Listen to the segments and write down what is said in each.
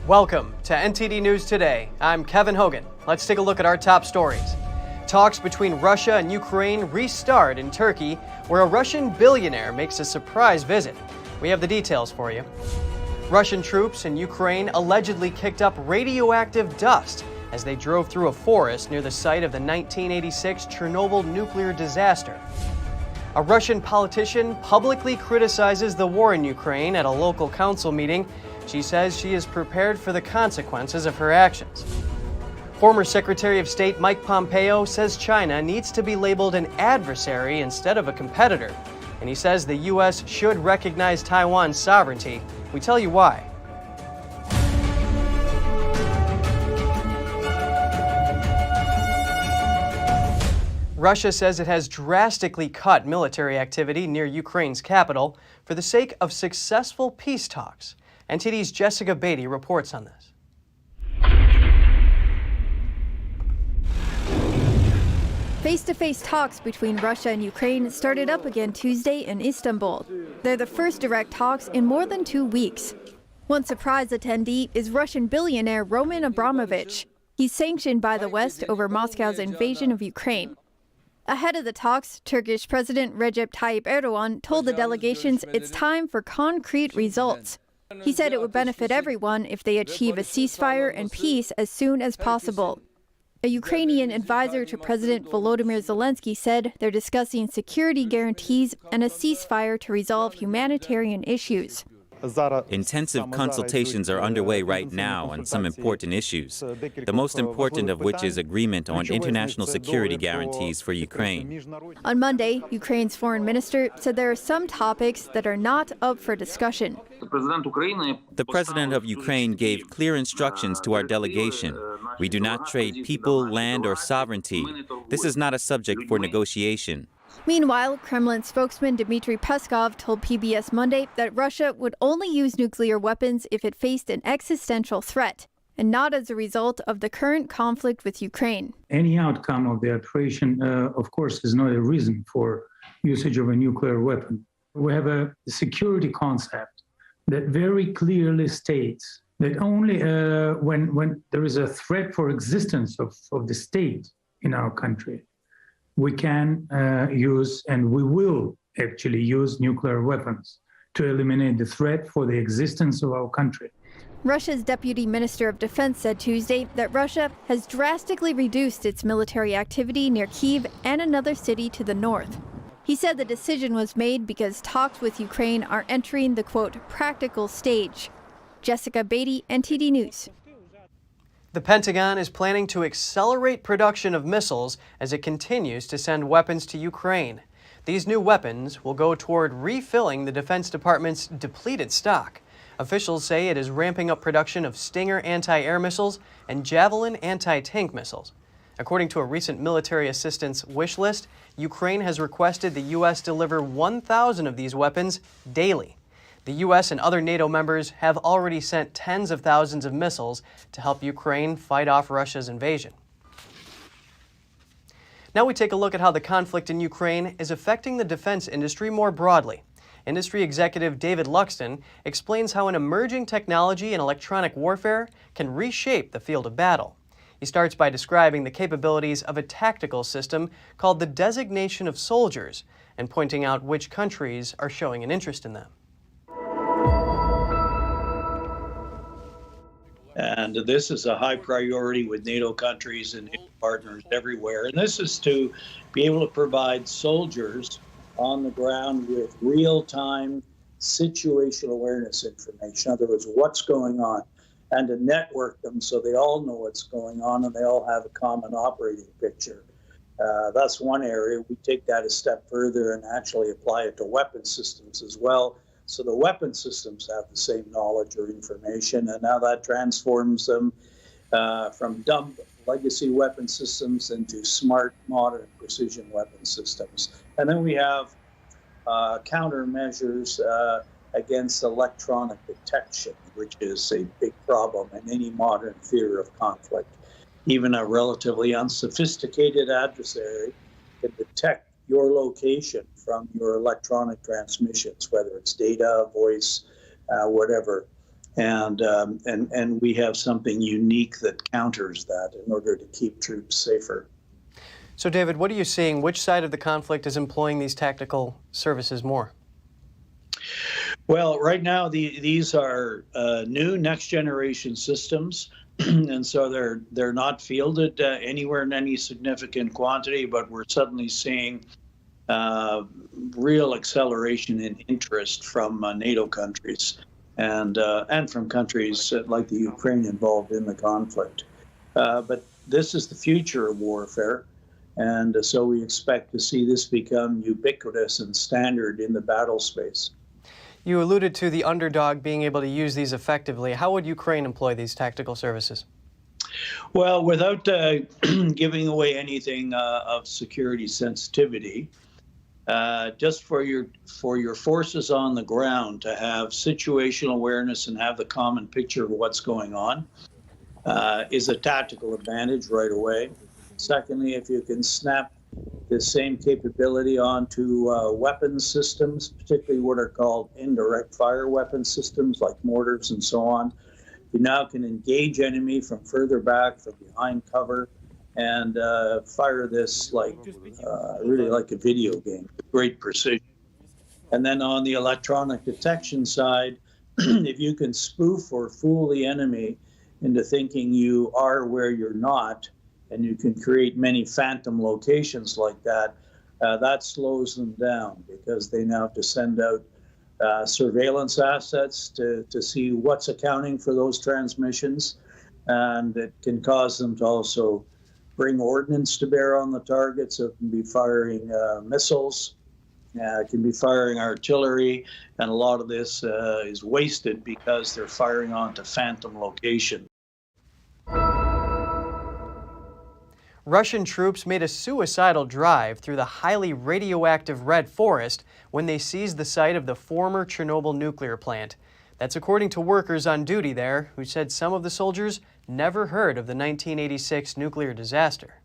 Welcome to NTD News Today. I'm Kevin Hogan. Let's take a look at our top stories. Talks between Russia and Ukraine restart in Turkey, where a Russian billionaire makes a surprise visit. We have the details for you. Russian troops in Ukraine allegedly kicked up radioactive dust as they drove through a forest near the site of the 1986 Chernobyl nuclear disaster. A Russian politician publicly criticizes the war in Ukraine at a local council meeting. She says she is prepared for the consequences of her actions. Former Secretary of State Mike Pompeo says China needs to be labeled an adversary instead of a competitor. And he says the U.S. should recognize Taiwan's sovereignty. We tell you why. Russia says it has drastically cut military activity near Ukraine's capital for the sake of successful peace talks. NTD's Jessica Beatty reports on this. Face-to-face talks between Russia and Ukraine started up again Tuesday in Istanbul. They're the first direct talks in more than 2 weeks. One surprise attendee is Russian billionaire Roman Abramovich. He's sanctioned by the West over Moscow's invasion of Ukraine. Ahead of the talks, Turkish President Recep Tayyip Erdogan told the delegations it's time for concrete results. He said it would benefit everyone if they achieve a ceasefire and peace as soon as possible. A Ukrainian advisor to President Volodymyr Zelensky said they're discussing security guarantees and a ceasefire to resolve humanitarian issues. Intensive consultations are underway right now on some important issues, the most important of which is agreement on international security guarantees for Ukraine. On Monday, Ukraine's foreign minister said there are some topics that are not up for discussion. The president of Ukraine gave clear instructions to our delegation. We do not trade people, land, or sovereignty. This is not a subject for negotiation. Meanwhile, Kremlin spokesman Dmitry Peskov told PBS Monday that Russia would only use nuclear weapons if it faced an existential threat, and not as a result of the current conflict with Ukraine. Any outcome of the operation, of course, is not a reason for usage of a nuclear weapon. We have a security concept that very clearly states that only when there is a threat for existence of the state in our country, we can use, and we will actually use, nuclear weapons to eliminate the threat for the existence of our country. Russia's Deputy Minister of Defense said Tuesday that Russia has drastically reduced its military activity near Kyiv and another city to the north. He said the decision was made because talks with Ukraine are entering the, quote, practical stage. Jessica Beatty, NTD News. The Pentagon is planning to accelerate production of missiles as it continues to send weapons to Ukraine. These new weapons will go toward refilling the Defense Department's depleted stock. Officials say it is ramping up production of Stinger anti-air missiles and Javelin anti-tank missiles. According to a recent military assistance wish list, Ukraine has requested the U.S. deliver 1,000 of these weapons daily. The U.S. and other NATO members have already sent tens of thousands of missiles to help Ukraine fight off Russia's invasion. Now we take a look at how the conflict in Ukraine is affecting the defense industry more broadly. Industry executive David Luxton explains how an emerging technology in electronic warfare can reshape the field of battle. He starts by describing the capabilities of a tactical system called the designation of soldiers and pointing out which countries are showing an interest in them. And this is a high priority with NATO countries and NATO partners everywhere. And this is to be able to provide soldiers on the ground with real-time situational awareness information. In other words, what's going on, and to network them so they all know what's going on and they all have a common operating picture. That's one area. We take that a step further and actually apply it to weapon systems as well. So the weapon systems have the same knowledge or information, and now that transforms them from dumb legacy weapon systems into smart, modern precision weapon systems. And then we have countermeasures against electronic detection, which is a big problem in any modern theater of conflict. Even a relatively unsophisticated adversary can detect your location from your electronic transmissions, whether it's data, voice, whatever. And we have something unique that counters that in order to keep troops safer. So, David, what are you seeing? Which side of the conflict is employing these tactical services more? Well, right now, these are new next-generation systems, and so they're not fielded anywhere in any significant quantity, but we're suddenly seeing real acceleration in interest from NATO countries and from countries like the Ukraine involved in the conflict. But this is the future of warfare, and so we expect to see this become ubiquitous and standard in the battle space. You alluded to the underdog being able to use these effectively. How would Ukraine employ these tactical services? Well, without giving away anything of security sensitivity, just for your forces on the ground to have situational awareness and have the common picture of what's going on is a tactical advantage right away. Secondly, if you can snap the same capability onto weapons systems, particularly what are called indirect fire weapon systems like mortars and so on, you now can engage enemy from further back, from behind cover, and fire this really like a video game with great precision. And then on the electronic detection side, if you can spoof or fool the enemy into thinking you are where you're not, and you can create many phantom locations like that, that slows them down because they now have to send out surveillance assets to see what's accounting for those transmissions. And it can cause them to also bring ordnance to bear on the target, so it can be firing missiles, it can be firing artillery, and a lot of this is wasted because they're firing onto phantom locations. Russian troops made a suicidal drive through the highly radioactive red forest when they seized the site of the former Chernobyl nuclear plant. That's according to workers on duty there, who said some of the soldiers never heard of the 1986 nuclear disaster.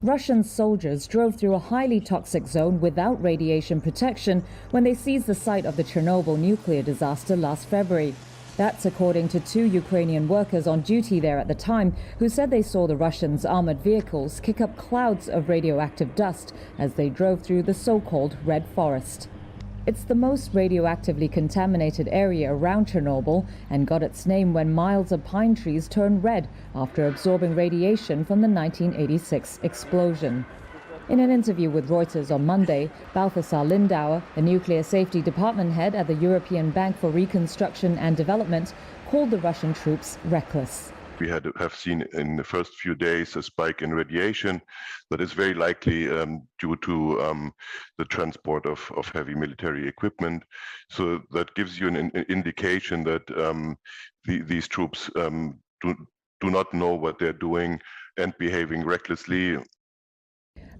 Russian soldiers drove through a highly toxic zone without radiation protection when they seized the site of the Chernobyl nuclear disaster last February. That's according to 2 Ukrainian workers on duty there at the time, who said they saw the Russians' armored vehicles kick up clouds of radioactive dust as they drove through the so-called Red Forest. It's the most radioactively contaminated area around Chernobyl and got its name when miles of pine trees turned red after absorbing radiation from the 1986 explosion. In an interview with Reuters on Monday, Balthasar Lindauer, the nuclear safety department head at the European Bank for Reconstruction and Development, called the Russian troops reckless. We have seen in the first few days a spike in radiation that is very likely due to the transport of heavy military equipment. So that gives you an indication that these troops do not know what they're doing and behaving recklessly.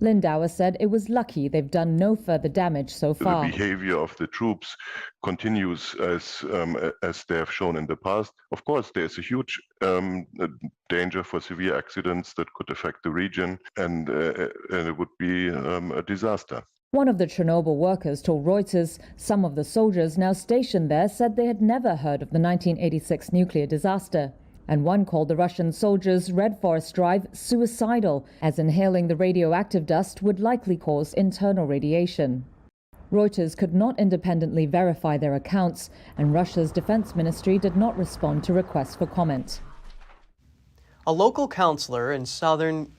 Lindauer said it was lucky they've done no further damage so far. The behavior of the troops continues as they have shown in the past. Of course, there's a huge danger for severe accidents that could affect the region, and it would be a disaster. One of the Chernobyl workers told Reuters some of the soldiers now stationed there said they had never heard of the 1986 nuclear disaster. And one called the Russian soldiers' Red Forest drive suicidal, as inhaling the radioactive dust would likely cause internal radiation. Reuters could not independently verify their accounts, and Russia's defense ministry did not respond to requests for comment. A local counselor in southern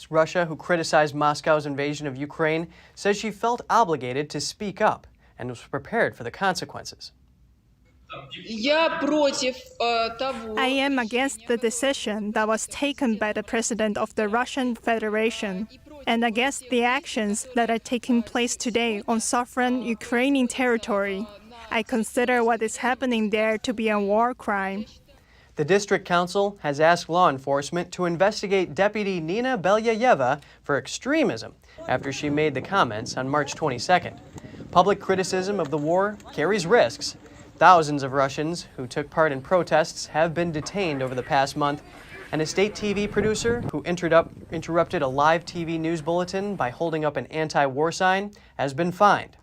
Russia who criticized Moscow's invasion of Ukraine says she felt obligated to speak up and was prepared for the consequences. I am against the decision that was taken by the President of the Russian Federation and against the actions that are taking place today on sovereign Ukrainian territory. I consider what is happening there to be a war crime. The district council has asked law enforcement to investigate Deputy Nina Belyayeva for extremism after she made the comments on March 22nd. Public criticism of the war carries risks. Thousands of Russians who took part in protests have been detained over the past month, and a state TV producer who interrupted a live TV news bulletin by holding up an anti-war sign has been fined.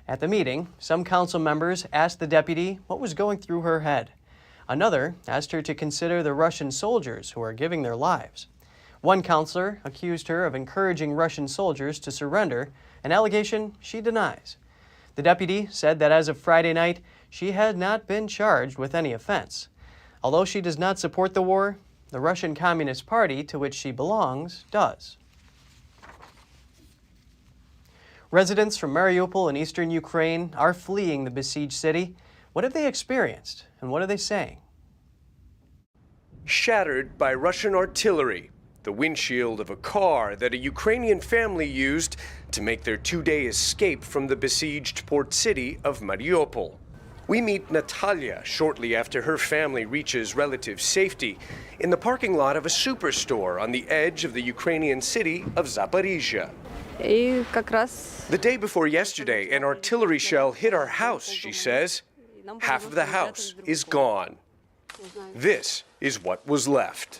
At the meeting, some council members asked the deputy what was going through her head. Another asked her to consider the Russian soldiers who are giving their lives. One counselor accused her of encouraging Russian soldiers to surrender, an allegation she denies. The deputy said that as of Friday night, she had not been charged with any offense. Although she does not support the war, the Russian Communist Party, to which she belongs, does. Residents from Mariupol in eastern Ukraine are fleeing the besieged city. What have they experienced, and what are they saying? Shattered by Russian artillery, the windshield of a car that a Ukrainian family used to make their two-day escape from the besieged port city of Mariupol. We meet Natalia shortly after her family reaches relative safety in the parking lot of a superstore on the edge of the Ukrainian city of Zaporizhia. The day before yesterday, an artillery shell hit our house, she says. Half of the house is gone. This is what was left.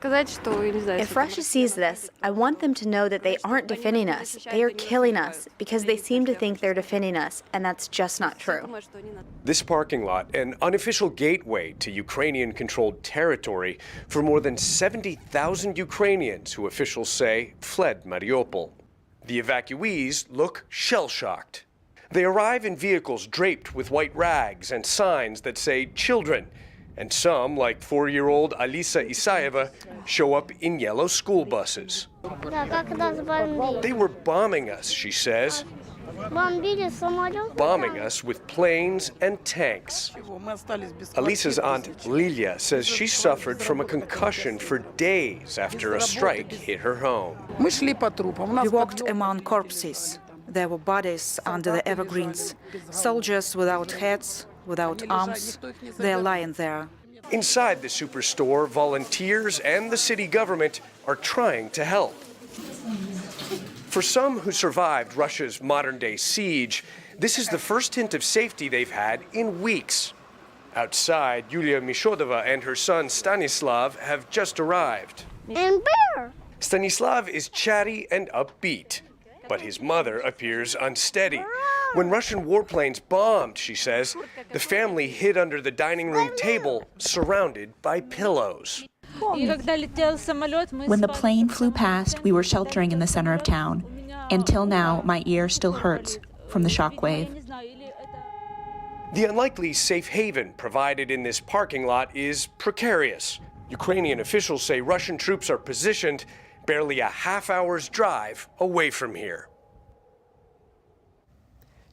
If Russia sees this, I want them to know that they aren't defending us. They are killing us because they seem to think they're defending us, and that's just not true. This parking lot, an unofficial gateway to Ukrainian-controlled territory for more than 70,000 Ukrainians who officials say fled Mariupol. The evacuees look shell-shocked. They arrive in vehicles draped with white rags and signs that say children, and some, like 4-year-old Alisa Isayeva, show up in yellow school buses. They were bombing us, she says. Bombing us with planes and tanks. Alisa's aunt Lilia says she suffered from a concussion for days after a strike hit her home. We walked among corpses. There were bodies under the evergreens, soldiers without heads, without arms. They're lying there. Inside the superstore, volunteers and the city government are trying to help. For some who survived Russia's modern-day siege, this is the first hint of safety they've had in weeks. Outside, Yulia Mishodova and her son Stanislav have just arrived. And bear! Stanislav is chatty and upbeat, but his mother appears unsteady. When Russian warplanes bombed, she says, the family hid under the dining room table, surrounded by pillows. When the plane flew past, we were sheltering in the center of town. Until now, my ear still hurts from the shockwave. The unlikely safe haven provided in this parking lot is precarious. Ukrainian officials say Russian troops are positioned barely a half-hour's drive away from here.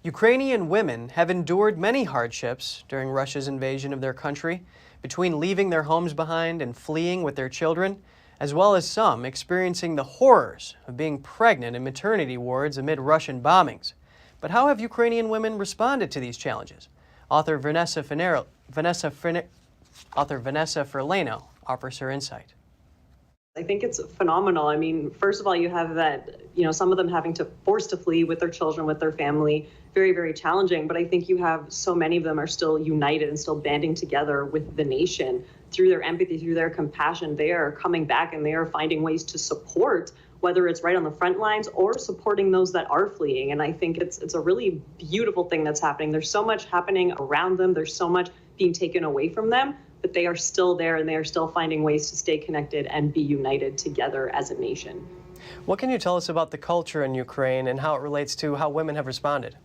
Ukrainian women have endured many hardships during Russia's invasion of their country, between leaving their homes behind and fleeing with their children, as well as some experiencing the horrors of being pregnant in maternity wards amid Russian bombings. But how have Ukrainian women responded to these challenges? Author Vanessa Ferlano offers her insight. I think it's phenomenal. I mean, first of all, you have that, some of them having to forced to flee with their children, with their family, very, very challenging. But I think you have so many of them are still united and still banding together with the nation through their empathy, through their compassion. They are coming back and they are finding ways to support, whether it's right on the front lines or supporting those that are fleeing. And I think it's a really beautiful thing that's happening. There's so much happening around them. There's so much being taken away from them, but they are still there and they are still finding ways to stay connected and be united together as a nation. What can you tell us about the culture in Ukraine and how it relates to how women have responded?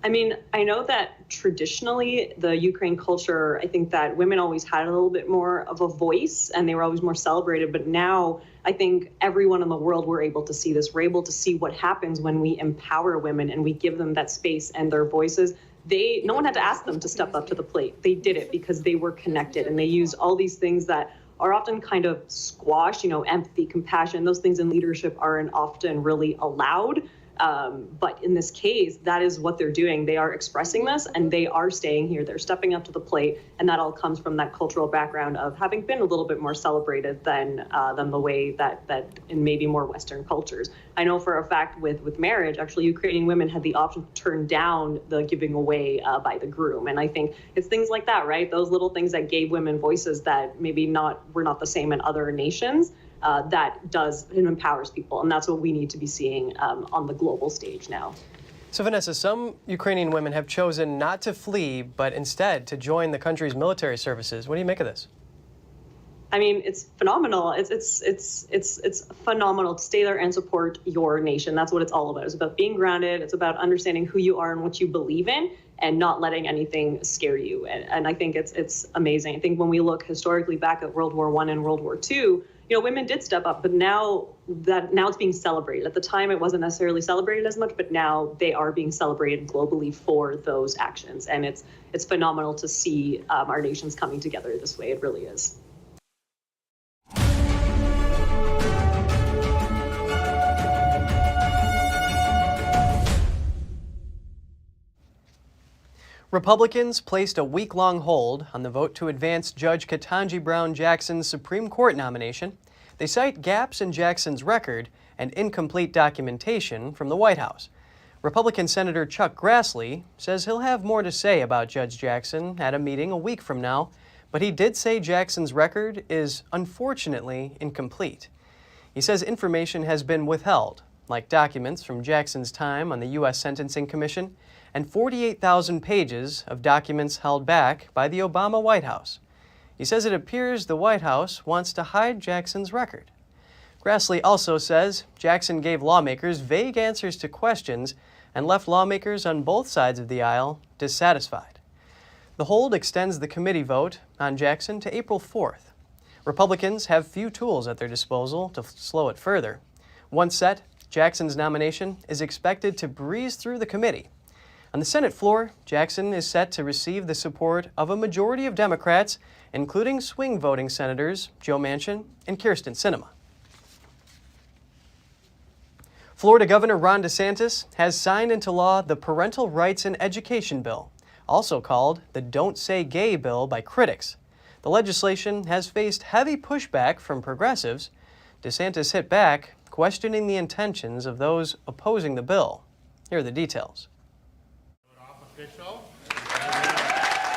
I mean, I know that traditionally the Ukraine culture, I think that women always had a little bit more of a voice and they were always more celebrated. But now I think everyone in the world, we're able to see this. We're able to see what happens when we empower women and we give them that space and their voices. No one had to ask them to step up to the plate. They did it because they were connected and they used all these things that are often kind of squashed, empathy, compassion. Those things in leadership aren't often really allowed. But in this case, that is what they're doing. They are expressing this and they are staying here. They're stepping up to the plate. And that all comes from that cultural background of having been a little bit more celebrated than the way that in maybe more Western cultures. I know for a fact with marriage, actually, Ukrainian women had the option to turn down the giving away by the groom. And I think it's things like that, right? Those little things that gave women voices that maybe were not the same in other nations. That empowers people, and that's what we need to be seeing on the global stage now. So Vanessa, some Ukrainian women have chosen not to flee, but instead to join the country's military services. What do you make of this? I mean, it's phenomenal. It's phenomenal to stay there and support your nation. That's what it's all about. It's about being grounded. It's about understanding who you are and what you believe in, and not letting anything scare you. And I think it's amazing. I think when we look historically back at World War I and World War II, women did step up, but now it's being celebrated. At the time, it wasn't necessarily celebrated as much, but now they are being celebrated globally for those actions. And it's phenomenal to see our nations coming together this way. It really is. Republicans placed a week-long hold on the vote to advance Judge Ketanji Brown Jackson's Supreme Court nomination. They cite gaps in Jackson's record and incomplete documentation from the White House. Republican Senator Chuck Grassley says he'll have more to say about Judge Jackson at a meeting a week from now, but he did say Jackson's record is unfortunately incomplete. He says information has been withheld, like documents from Jackson's time on the U.S. Sentencing Commission and 48,000 pages of documents held back by the Obama White House. He says it appears the White House wants to hide Jackson's record. Grassley also says Jackson gave lawmakers vague answers to questions and left lawmakers on both sides of the aisle dissatisfied. The hold extends the committee vote on Jackson to April 4th. Republicans have few tools at their disposal to slow it further. Once set, Jackson's nomination is expected to breeze through the committee. On the Senate floor, Jackson is set to receive the support of a majority of Democrats, including swing voting Senators Joe Manchin and Kyrsten Sinema. Florida Governor Ron Desantis has signed into law the Parental Rights in Education bill, also called the Don't Say Gay bill by critics. The legislation has faced heavy pushback from progressives. DeSantis hit back, questioning the intentions of those opposing the bill. Here are the details.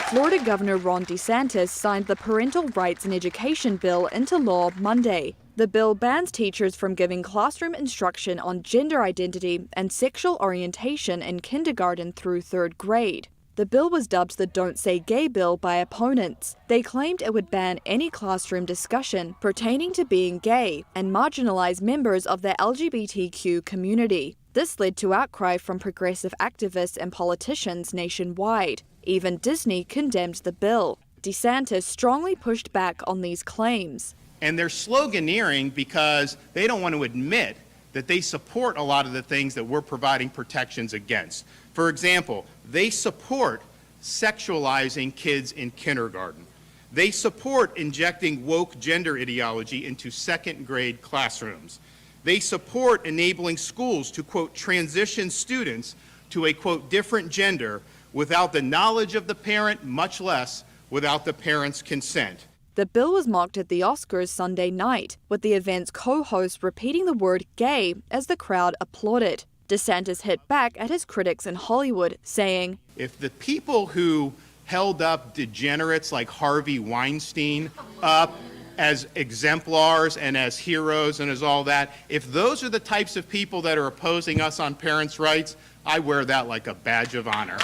Florida Governor Ron DeSantis signed the Parental Rights in Education bill into law Monday. The bill bans teachers from giving classroom instruction on gender identity and sexual orientation in kindergarten through 3rd grade. The bill was dubbed the Don't Say Gay bill by opponents. They claimed it would ban any classroom discussion pertaining to being gay and marginalize members of the LGBTQ community. This led to outcry from progressive activists and politicians nationwide. Even Disney condemned the bill. DeSantis strongly pushed back on these claims. And they're sloganeering because they don't want to admit that they support a lot of the things that we're providing protections against. For example, they support sexualizing kids in kindergarten. They support injecting woke gender ideology into 2nd grade classrooms. They support enabling schools to, quote, transition students to a, quote, different gender without the knowledge of the parent, much less without the parent's consent. The bill was mocked at the Oscars Sunday night, with the event's co-host repeating the word gay as the crowd applauded. DeSantis hit back at his critics in Hollywood, saying, "If the people who held up degenerates like Harvey Weinstein up as exemplars and as heroes and as all that, if those are the types of people that are opposing us on parents' rights, I wear that like a badge of honor."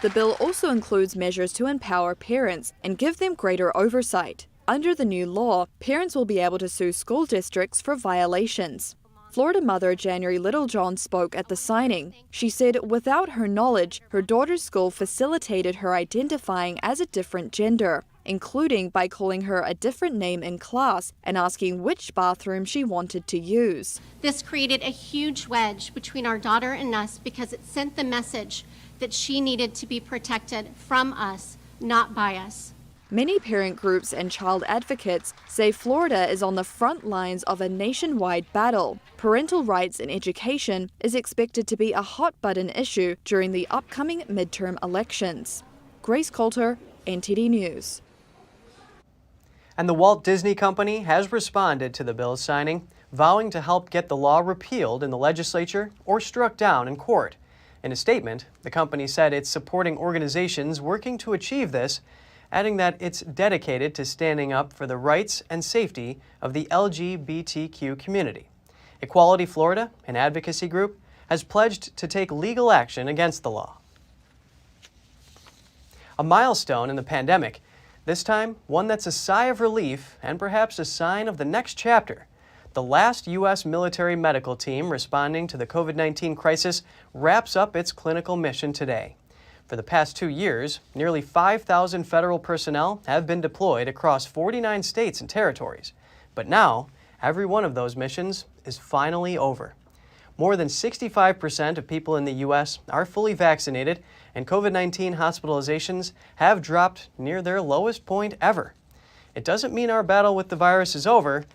The bill also includes measures to empower parents and give them greater oversight. Under the new law, parents will be able to sue school districts for violations. Florida mother January Littlejohn spoke at the signing. She said without her knowledge, her daughter's school facilitated her identifying as a different gender, including by calling her a different name in class and asking which bathroom she wanted to use. This created a huge wedge between our daughter and us because it sent the message that she needed to be protected from us, not by us. Many parent groups and child advocates say Florida is on the front lines of a nationwide battle. Parental rights in education is expected to be a hot-button issue during the upcoming midterm elections. Grace Coulter, NTD News. And the Walt Disney Company has responded to the bill's signing, vowing to help get the law repealed in the legislature or struck down in court. In a statement, the company said it's supporting organizations working to achieve this, adding that it's dedicated to standing up for the rights and safety of the LGBTQ community. Equality Florida, an advocacy group, has pledged to take legal action against the law. A milestone in the pandemic, this time one that's a sigh of relief and perhaps a sign of the next chapter. The last U.S. military medical team responding to the COVID-19 crisis wraps up its clinical mission today. For the past 2 years, nearly 5,000 federal personnel have been deployed across 49 states and territories. But now, every one of those missions is finally over. More than 65% of people in the U.S. are fully vaccinated, and COVID-19 hospitalizations have dropped near their lowest point ever. It doesn't mean our battle with the virus is over,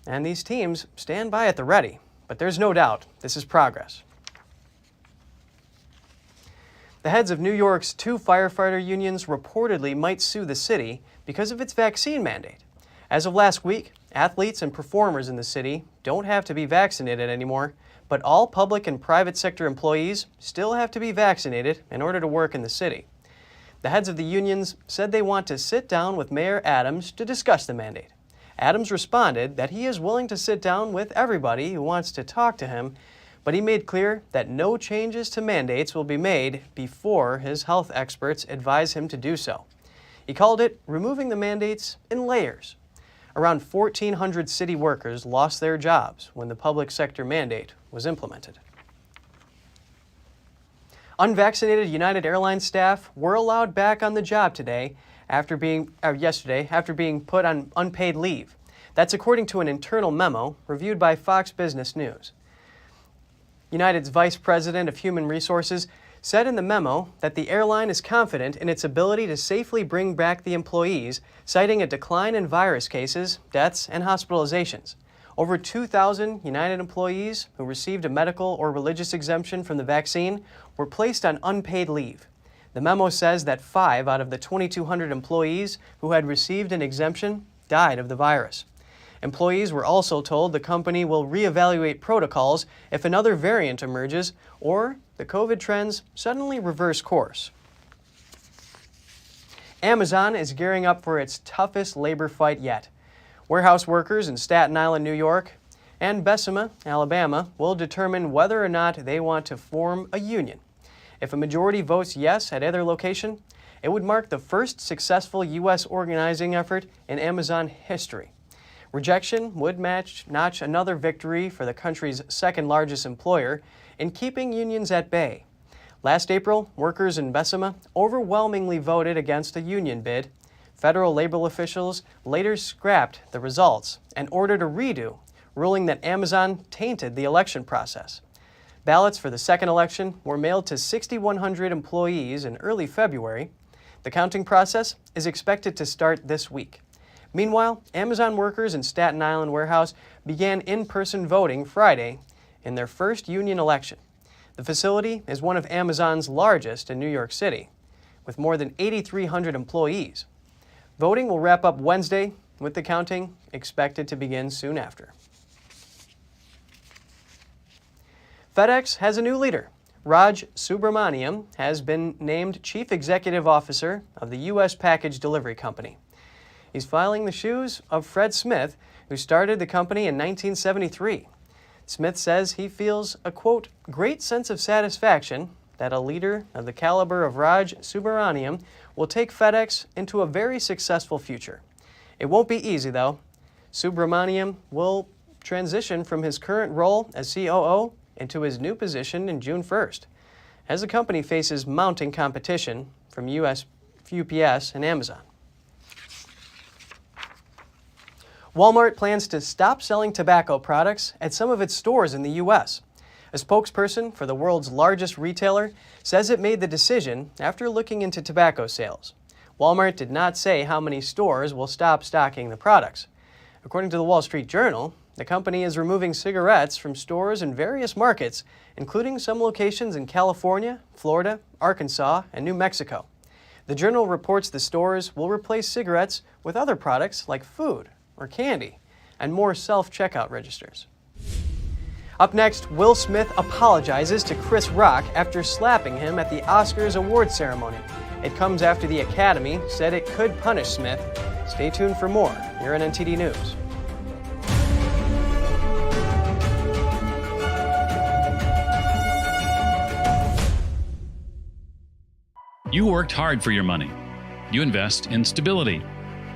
and these teams stand by at the ready. But there's no doubt this is progress. The heads of New York's 2 firefighter unions reportedly might sue the city because of its vaccine mandate. As of last week, athletes and performers in the city don't have to be vaccinated anymore, but all public and private sector employees still have to be vaccinated in order to work in the city. The heads of the unions said they want to sit down with Mayor Adams to discuss the mandate. Adams responded that he is willing to sit down with everybody who wants to talk to him, but he made clear that no changes to mandates will be made before his health experts advise him to do so. He called it removing the mandates in layers. Around 1,400 city workers lost their jobs when the public sector mandate was implemented. Unvaccinated United Airlines staff were allowed back on the job yesterday after being put on unpaid leave. That's according to an internal memo reviewed by Fox Business News. United's Vice President of Human Resources said in the memo that the airline is confident in its ability to safely bring back the employees, citing a decline in virus cases, deaths, and hospitalizations. Over 2,000 United employees who received a medical or religious exemption from the vaccine were placed on unpaid leave. The memo says that 5 out of the 2,200 employees who had received an exemption died of the virus. Employees were also told the company will reevaluate protocols if another variant emerges or the COVID trends suddenly reverse course. Amazon is gearing up for its toughest labor fight yet. Warehouse workers in Staten Island, New York, and Bessemer, Alabama, will determine whether or not they want to form a union. If a majority votes yes at either location, it would mark the first successful U.S. organizing effort in Amazon history. Rejection would notch another victory for the country's second largest employer in keeping unions at bay. Last April, workers in Bessemer overwhelmingly voted against a union bid. Federal labor officials later scrapped the results and ordered a redo, ruling that Amazon tainted the election process. Ballots for the second election were mailed to 6,100 employees in early February. The counting process is expected to start this week. Meanwhile, Amazon workers in Staten Island warehouse began in-person voting Friday in their first union election. The facility is one of Amazon's largest in New York City, with more than 8,300 employees. Voting will wrap up Wednesday, with the counting expected to begin soon after. FedEx has a new leader. Raj Subramaniam has been named Chief Executive Officer of the U.S. Package Delivery Company. He's filing the shoes of Fred Smith, who started the company in 1973. Smith says he feels a, quote, great sense of satisfaction that a leader of the caliber of Raj Subramaniam will take FedEx into a very successful future. It won't be easy, though. Subramaniam will transition from his current role as COO into his new position in June 1st, as the company faces mounting competition from UPS and Amazon. Walmart plans to stop selling tobacco products at some of its stores in the U.S. A spokesperson for the world's largest retailer says it made the decision after looking into tobacco sales. Walmart did not say how many stores will stop stocking the products. According to the Wall Street Journal, the company is removing cigarettes from stores in various markets, including some locations in California, Florida, Arkansas, and New Mexico. The Journal reports the stores will replace cigarettes with other products like food or candy, and more self-checkout registers. Up next, Will Smith apologizes to Chris Rock after slapping him at the Oscars award ceremony. It comes after the Academy said it could punish Smith. Stay tuned for more here on NTD News. You worked hard for your money. You invest in stability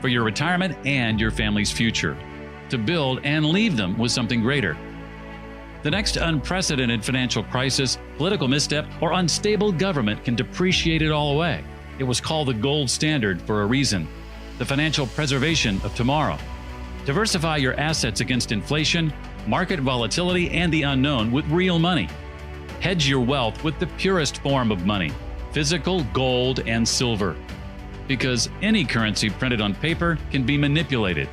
for your retirement and your family's future, to build and leave them with something greater. The next unprecedented financial crisis, political misstep, or unstable government can depreciate it all away. It was called the gold standard for a reason, the financial preservation of tomorrow. Diversify your assets against inflation, market volatility, and the unknown with real money. Hedge your wealth with the purest form of money, physical gold and silver. Because any currency printed on paper can be manipulated.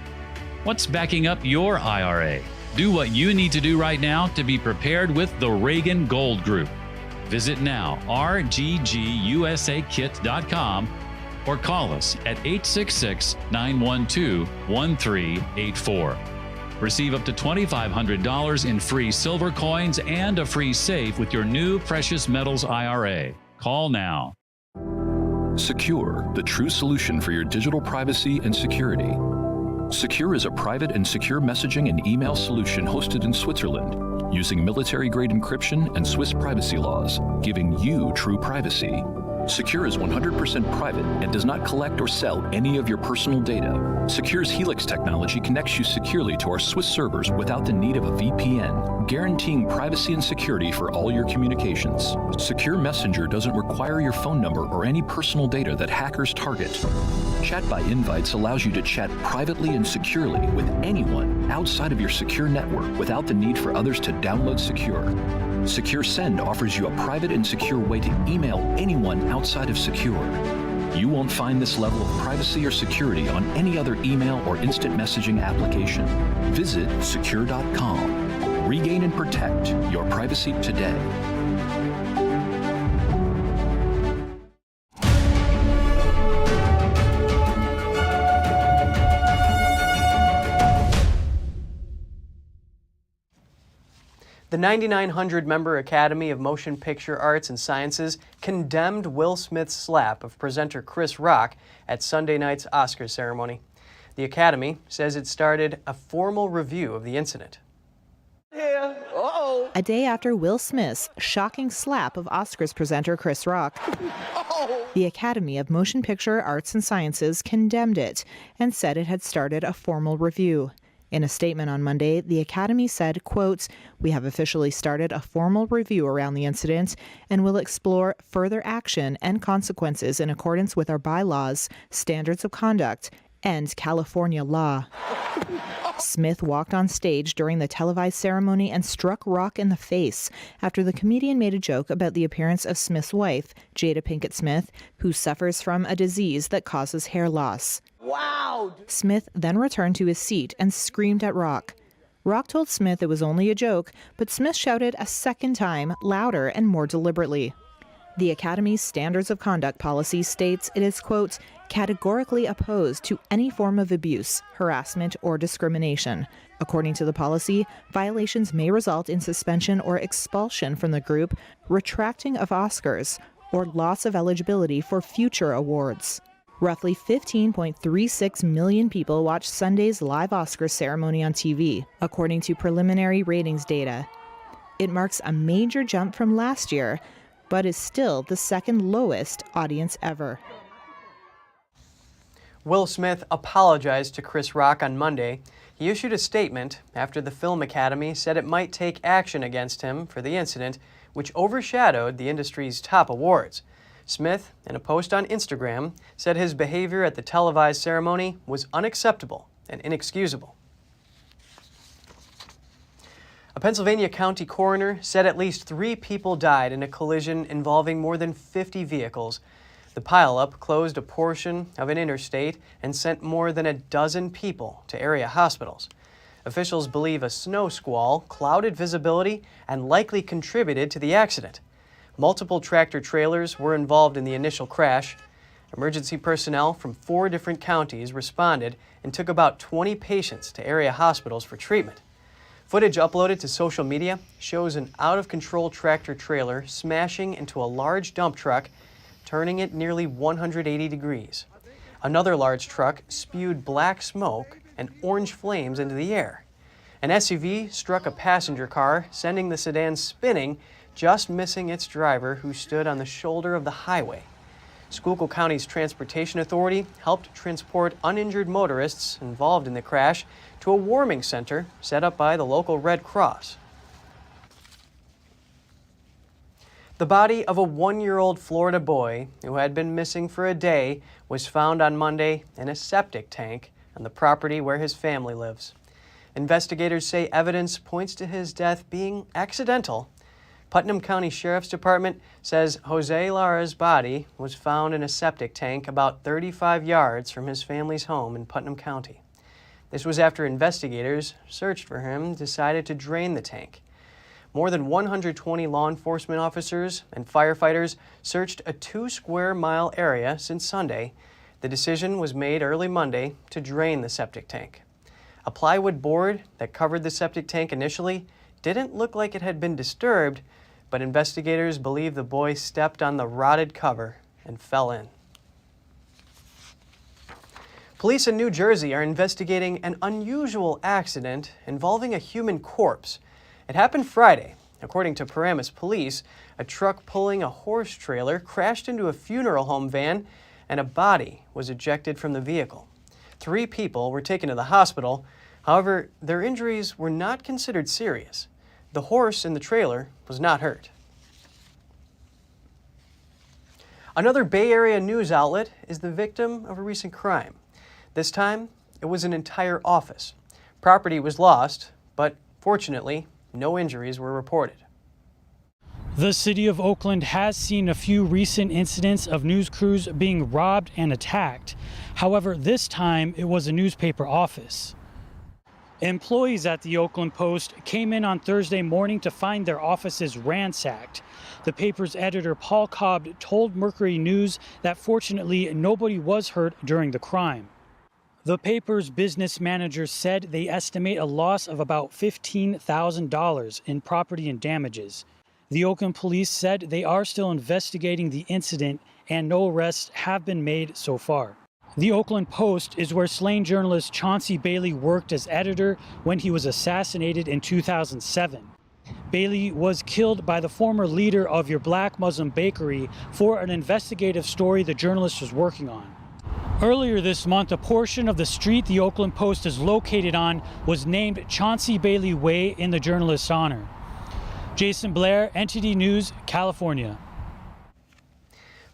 What's backing up your IRA? Do what you need to do right now to be prepared with the Reagan Gold Group. Visit now, rggusakit.com, or call us at 866-912-1384. Receive up to $2,500 in free silver coins and a free safe with your new precious metals IRA. Call now. Secure, the true solution for your digital privacy and security. Secure is a private and secure messaging and email solution hosted in Switzerland, using military-grade encryption and Swiss privacy laws, giving you true privacy. Secure is 100% private and does not collect or sell any of your personal data. Secure's Helix technology connects you securely to our Swiss servers without the need of a VPN, guaranteeing privacy and security for all your communications. Secure Messenger doesn't require your phone number or any personal data that hackers target. Chat by Invites allows you to chat privately and securely with anyone outside of your secure network without the need for others to download Secure. Secure Send offers you a private and secure way to email anyone outside of Secure. You won't find this level of privacy or security on any other email or instant messaging application. Visit secure.com. Regain and protect your privacy today. The 9,900-member Academy of Motion Picture Arts and Sciences condemned Will Smith's slap of presenter Chris Rock at Sunday night's Oscars ceremony. The Academy says it started a formal review of the incident. A day after Will Smith's shocking slap of Oscars presenter Chris Rock, the Academy of Motion Picture Arts and Sciences condemned it and said it had started a formal review. In a statement on Monday, the Academy said, quote, "We have officially started a formal review around the incident and will explore further action and consequences in accordance with our bylaws, standards of conduct, and California law." Smith walked on stage during the televised ceremony and struck Rock in the face after the comedian made a joke about the appearance of Smith's wife, Jada Pinkett Smith, who suffers from a disease that causes hair loss. Wow! Smith then returned to his seat and screamed at Rock. Rock told Smith it was only a joke, but Smith shouted a second time, louder and more deliberately. The Academy's Standards of Conduct policy states it is, quote, "categorically opposed to any form of abuse, harassment, or discrimination." According to the policy, violations may result in suspension or expulsion from the group, retracting of Oscars, or loss of eligibility for future awards. Roughly 15.36 million people watched Sunday's live Oscars ceremony on TV, according to preliminary ratings data. It marks a major jump from last year, but is still the second lowest audience ever. Will Smith apologized to Chris Rock on Monday. He issued a statement after the Film Academy said it might take action against him for the incident, which overshadowed the industry's top awards. Smith, in a post on Instagram, said his behavior at the televised ceremony was unacceptable and inexcusable. A Pennsylvania county coroner said at least 3 people died in a collision involving more than 50 vehicles. The pileup closed a portion of an interstate and sent more than a dozen people to area hospitals. Officials believe a snow squall clouded visibility and likely contributed to the accident. Multiple tractor trailers were involved in the initial crash. Emergency personnel from 4 different counties responded and took about 20 patients to area hospitals for treatment. Footage uploaded to social media shows an out-of-control tractor trailer smashing into a large dump truck, turning it nearly 180 degrees. Another large truck spewed black smoke and orange flames into the air. An SUV struck a passenger car, sending the sedan spinning, just missing its driver, who stood on the shoulder of the highway. Schuylkill County's Transportation Authority helped transport uninjured motorists involved in the crash to a warming center set up by the local Red Cross. The body of a 1-year-old Florida boy who had been missing for a day was found on Monday in a septic tank on the property where his family lives. Investigators say evidence points to his death being accidental. Putnam County Sheriff's Department says Jose Lara's body was found in a septic tank about 35 yards from his family's home in Putnam County. This was after investigators searched for him and decided to drain the tank. More than 120 law enforcement officers and firefighters searched a 2-square-mile area since Sunday. The decision was made early Monday to drain the septic tank. A plywood board that covered the septic tank initially didn't look like it had been disturbed, but investigators believe the boy stepped on the rotted cover and fell in. Police in New Jersey are investigating an unusual accident involving a human corpse. It happened Friday. According to Paramus police, a truck pulling a horse trailer crashed into a funeral home van and a body was ejected from the vehicle. 3 people were taken to the hospital. However, their injuries were not considered serious. The horse in the trailer was not hurt. Another Bay Area news outlet is the victim of a recent crime. This time, it was an entire office. Property was lost, but fortunately, no injuries were reported. The city of Oakland has seen a few recent incidents of news crews being robbed and attacked. However, this time it was a newspaper office. Employees at the Oakland Post came in on Thursday morning to find their offices ransacked. The paper's editor, Paul Cobb, told Mercury News that fortunately nobody was hurt during the crime. The paper's business manager said they estimate a loss of about $15,000 in property and damages. The Oakland police said they are still investigating the incident and no arrests have been made so far. The Oakland Post is where slain journalist Chauncey Bailey worked as editor when he was assassinated in 2007. Bailey was killed by the former leader of Your Black Muslim Bakery for an investigative story the journalist was working on. Earlier this month, a portion of the street the Oakland Post is located on was named Chauncey Bailey Way in the journalist's honor. Jason Blair, NTD News, California.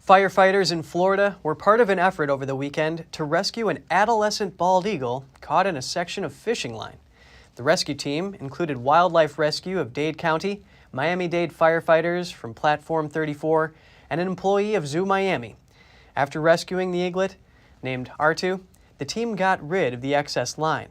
Firefighters in Florida were part of an effort over the weekend to rescue an adolescent bald eagle caught in a section of fishing line. The rescue team included Wildlife Rescue of Dade County, Miami-Dade firefighters from Platform 34, and an employee of Zoo Miami. After rescuing the eaglet, named R2, the team got rid of the excess line.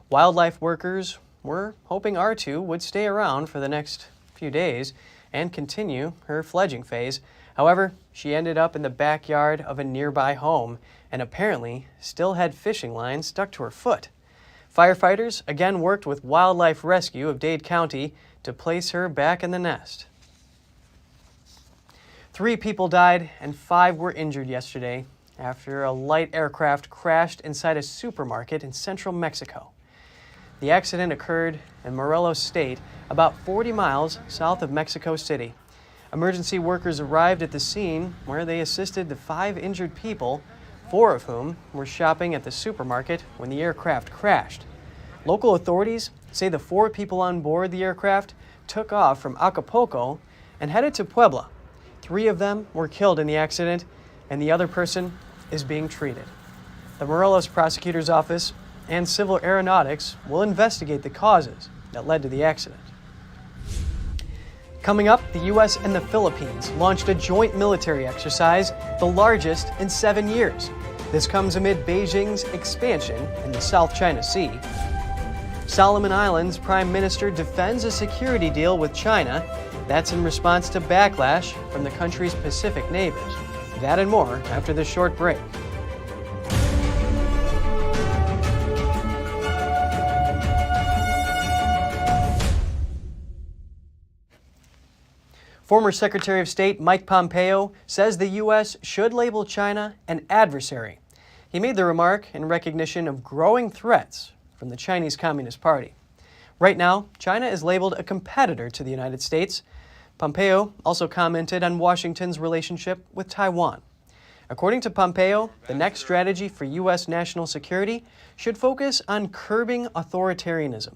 Wildlife workers were hoping R2 would stay around for the next few days and continue her fledging phase. However, she ended up in the backyard of a nearby home and apparently still had fishing lines stuck to her foot. Firefighters again worked with Wildlife Rescue of Dade County to place her back in the nest. 3 people died and 5 were injured yesterday after a light aircraft crashed inside a supermarket in central Mexico. The accident occurred in Morelos State, about 40 miles south of Mexico City. Emergency workers arrived at the scene where they assisted the 5 injured people, 4 of whom were shopping at the supermarket when the aircraft crashed. Local authorities say the 4 people on board the aircraft took off from Acapulco and headed to Puebla. 3 of them were killed in the accident, and the other person is being treated. The Morelos Prosecutor's Office and Civil Aeronautics will investigate the causes that led to the accident. Coming up, the U.S. and the Philippines launched a joint military exercise, the largest in 7 years. This comes amid Beijing's expansion in the South China Sea. Solomon Islands Prime Minister defends a security deal with China. That's in response to backlash from the country's Pacific neighbors. That and more after this short break. Former Secretary of State Mike Pompeo says the U.S. should label China an adversary. He made the remark in recognition of growing threats from the Chinese Communist Party. Right now, China is labeled a competitor to the United States. Pompeo also commented on Washington's relationship with Taiwan. According to Pompeo, the next strategy for U.S. national security should focus on curbing authoritarianism.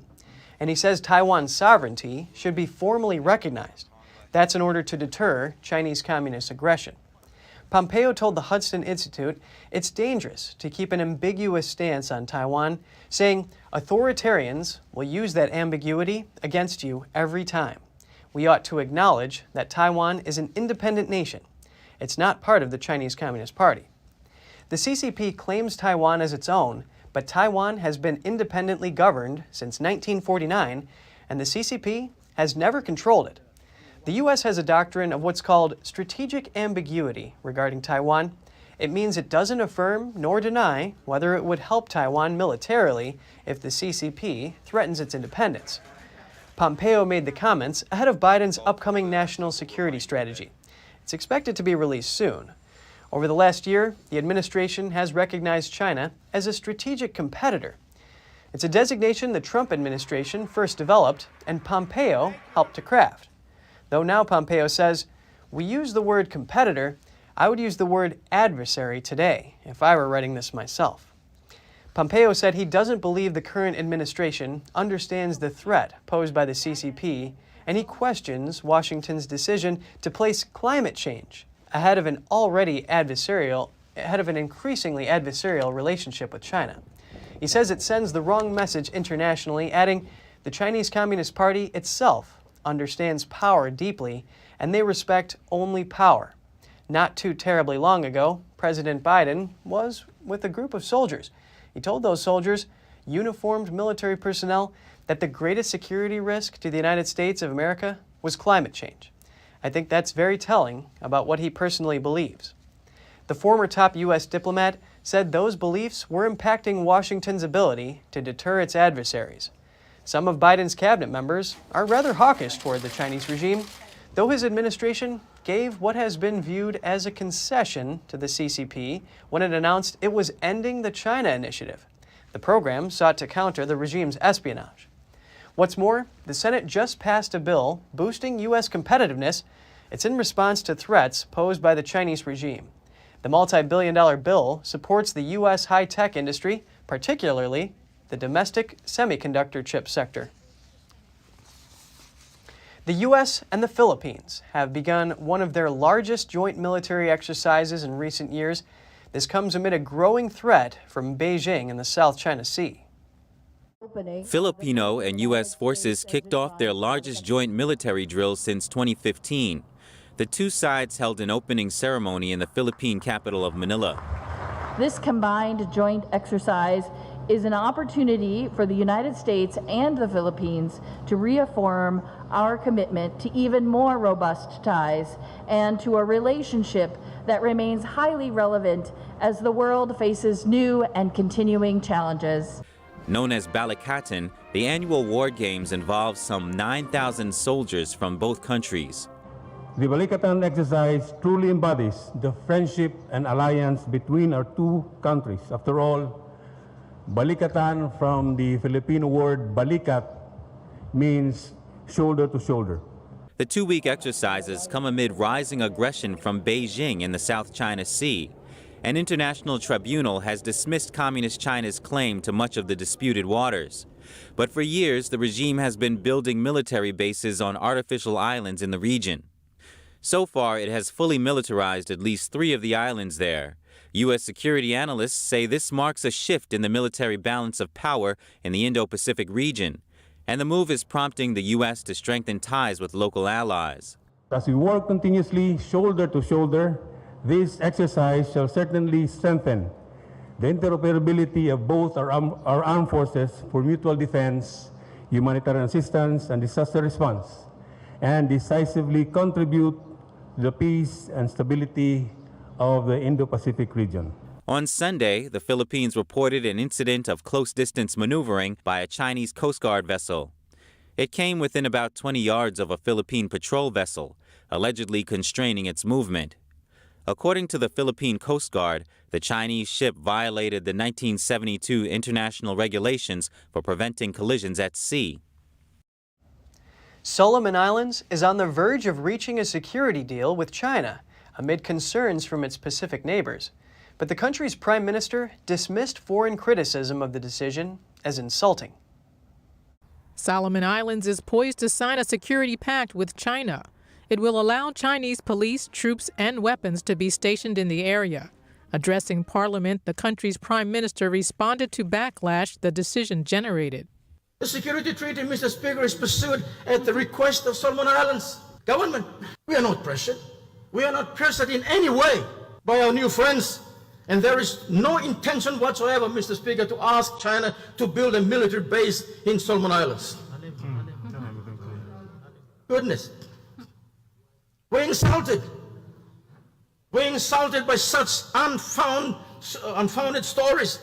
And he says Taiwan's sovereignty should be formally recognized. That's in order to deter Chinese communist aggression. Pompeo told the Hudson Institute it's dangerous to keep an ambiguous stance on Taiwan, saying authoritarians will use that ambiguity against you every time. We ought to acknowledge that Taiwan is an independent nation. It's not part of the Chinese Communist Party. The CCP claims Taiwan as its own, but Taiwan has been independently governed since 1949, and the CCP has never controlled it. The U.S. has a doctrine of what's called strategic ambiguity regarding Taiwan. It means it doesn't affirm nor deny whether it would help Taiwan militarily if the CCP threatens its independence. Pompeo made the comments ahead of Biden's upcoming national security strategy. It's expected to be released soon. Over the last year, the administration has recognized China as a strategic competitor. It's a designation the Trump administration first developed and Pompeo helped to craft. Though now Pompeo says, we use the word competitor, I would use the word adversary today if I were writing this myself. Pompeo said he doesn't believe the current administration understands the threat posed by the CCP, and he questions Washington's decision to place climate change ahead of an increasingly adversarial relationship with China. He says it sends the wrong message internationally, adding, the Chinese Communist Party itself understands power deeply, and they respect only power. Not too terribly long ago, President Biden was with a group of soldiers. He told those soldiers, uniformed military personnel, that the greatest security risk to the United States of America was climate change. I think that's very telling about what he personally believes. The former top U.S. diplomat said those beliefs were impacting Washington's ability to deter its adversaries. Some of Biden's cabinet members are rather hawkish toward the Chinese regime, though his administration gave what has been viewed as a concession to the CCP when it announced it was ending the China Initiative. The program sought to counter the regime's espionage. What's more, the Senate just passed a bill boosting U.S. competitiveness. It's in response to threats posed by the Chinese regime. The multi-billion-dollar bill supports the U.S. high-tech industry, particularly the domestic semiconductor chip sector. The U.S. and the Philippines have begun one of their largest joint military exercises in recent years. This comes amid a growing threat from Beijing in the South China Sea. Filipino and U.S. forces kicked off their largest joint military drill since 2015. The two sides held an opening ceremony in the Philippine capital of Manila. This combined joint exercise is an opportunity for the United States and the Philippines to reaffirm our commitment to even more robust ties and to a relationship that remains highly relevant as the world faces new and continuing challenges. Known as Balikatan, the annual war games involve some 9,000 soldiers from both countries. The Balikatan exercise truly embodies the friendship and alliance between our two countries. After all, Balikatan, from the Filipino word balikat, means shoulder to shoulder. The two-week exercises come amid rising aggression from Beijing in the South China Sea. An international tribunal has dismissed Communist China's claim to much of the disputed waters. But for years, the regime has been building military bases on artificial islands in the region. So far, it has fully militarized at least 3 of the islands there. U.S. security analysts say this marks a shift in the military balance of power in the Indo-Pacific region, and the move is prompting the U.S. to strengthen ties with local allies. As we work continuously shoulder to shoulder, this exercise shall certainly strengthen the interoperability of both our armed forces for mutual defense, humanitarian assistance, and disaster response, and decisively contribute to the peace and stability of the Indo-Pacific region. On Sunday, the Philippines reported an incident of close-distance maneuvering by a Chinese Coast Guard vessel. It came within about 20 yards of a Philippine patrol vessel, allegedly constraining its movement. According to the Philippine Coast Guard, the Chinese ship violated the 1972 international regulations for preventing collisions at sea. Solomon Islands is on the verge of reaching a security deal with China. amid concerns from its Pacific neighbors. But the country's prime minister dismissed foreign criticism of the decision as insulting. Solomon Islands is poised to sign a security pact with China. It will allow Chinese police, troops, and weapons to be stationed in the area. Addressing Parliament, the country's prime minister responded to backlash the decision generated. The security treaty, Mr. Speaker, is pursued at the request of Solomon Islands government. We are not pressured. We are not pressured in any way by our new friends. And there is no intention whatsoever, Mr. Speaker, to ask China to build a military base in Solomon Islands. Goodness. We're insulted. We're insulted by such unfounded stories.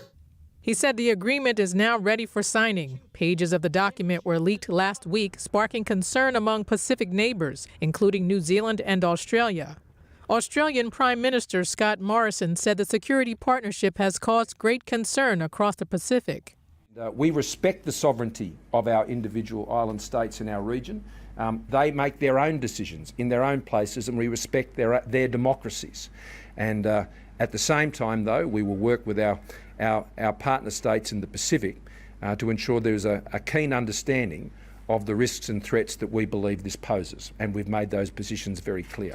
He said the agreement is now ready for signing. Pages of the document were leaked last week, sparking concern among Pacific neighbors, including New Zealand and Australia. Australian Prime Minister Scott Morrison said the security partnership has caused great concern across the Pacific. We respect the sovereignty of our individual island states in our region. They make their own decisions in their own places, and we respect their democracies. And at the same time, though, we will work with our partner states in the Pacific to ensure there is a keen understanding of the risks and threats that we believe this poses. And we've made those positions very clear.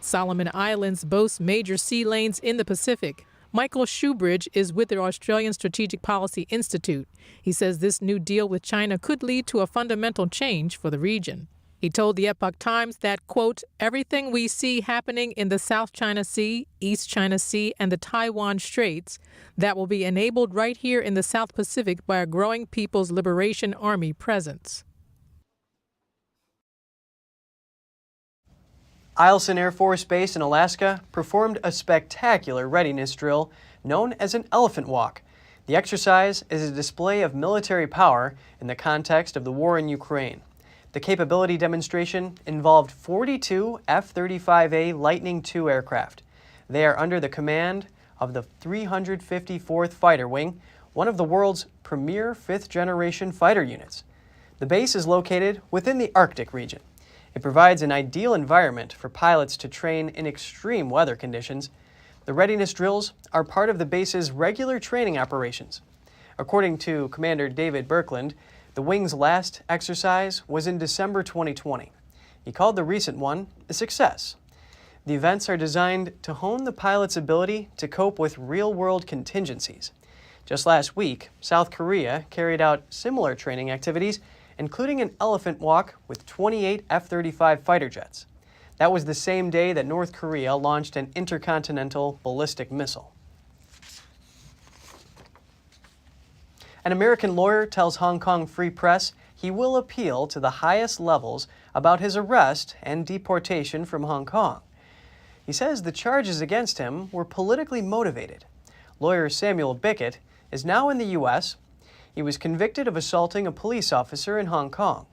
Solomon Islands boasts major sea lanes in the Pacific. Michael Shoebridge is with the Australian Strategic Policy Institute. He says this new deal with China could lead to a fundamental change for the region. He told the Epoch Times that, quote, everything we see happening in the South China Sea, East China Sea, and the Taiwan Straits, that will be enabled right here in the South Pacific by a growing People's Liberation Army presence. Eielson Air Force Base in Alaska performed a spectacular readiness drill known as an elephant walk. The exercise is a display of military power in the context of the war in Ukraine. The capability demonstration involved 42 F-35A Lightning II aircraft. They are under the command of the 354th Fighter Wing, one of the world's premier fifth-generation fighter units. The base is located within the Arctic region. It provides an ideal environment for pilots to train in extreme weather conditions. The readiness drills are part of the base's regular training operations. According to Commander David Birkeland, the wing's last exercise was in December 2020. He called the recent one a success. The events are designed to hone the pilot's ability to cope with real-world contingencies. Just last week, South Korea carried out similar training activities, including an elephant walk with 28 F-35 fighter jets. That was the same day that North Korea launched an intercontinental ballistic missile. An American lawyer tells Hong Kong Free Press he will appeal to the highest levels about his arrest and deportation from Hong Kong. He says the charges against him were politically motivated. Lawyer Samuel Bickett is now in the U.S. He was convicted of assaulting a police officer in Hong Kong.